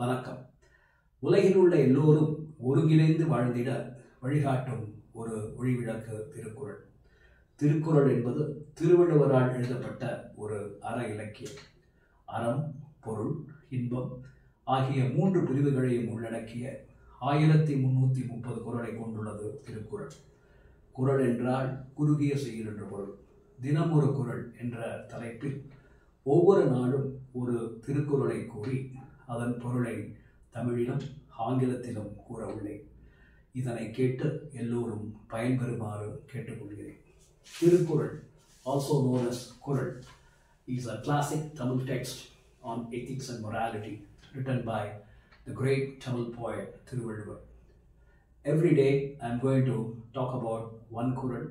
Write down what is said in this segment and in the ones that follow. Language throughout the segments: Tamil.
வணக்கம். உலகில் உள்ள எல்லோரும் ஒருங்கிணைந்து வாழ்ந்திட வழிகாட்டும் ஒரு ஒளிவிளக்கு திருக்குறள். திருக்குறள் என்பது திருவள்ளுவரால் எழுதப்பட்ட ஒரு அற இலக்கியம். அறம், பொருள், இன்பம் ஆகிய 3 பிரிவுகளையும் உள்ளடக்கிய 1330 குறளை கொண்டுள்ளது திருக்குறள். குறள் என்றால் குறுகிய செய்யுள் என்ற பொருள். தினம் ஒரு குறள் என்ற தலைப்பில் ஒவ்வொரு நாளும் ஒரு திருக்குறளை கூறி அதன் பொருளை தமிழிலும் ஆங்கிலத்திலும் கூற உள்ளேன். இதனை கேட்டு எல்லோரும் பயன்பெறுமாறு கேட்டுக்கொள்கிறேன். Thirukkural, also known as Kural, is a classic Tamil text on ethics and morality written by the great Tamil poet Thiruvalluvar. Every day I am going to talk about one Kural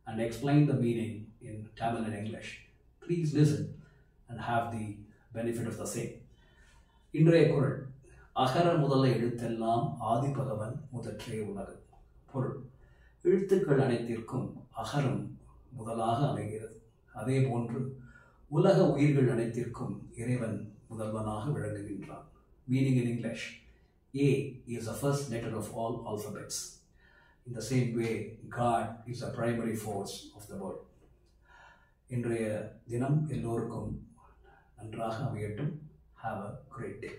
and explain the meaning in Tamil and English. Please listen and have the benefit of the same. இன்றைய குறள். அகர முதல எழுத்தெல்லாம் ஆதிபகவன் முதற்றே உலகு. பொருள்: எழுத்துக்கள் அனைத்திற்கும் அகரம் முதலாக அமைகிறது. அதே போன்று உலக உயிர்கள் அனைத்திற்கும் இறைவன் முதல்வனாக விளங்குகின்றான். Meaning in English, A is the first letter of all alphabets. In the same way, God is the primary force of the world. இன்றைய தினம் எல்லோருக்கும் நன்றாக அமையட்டும். Have a great day.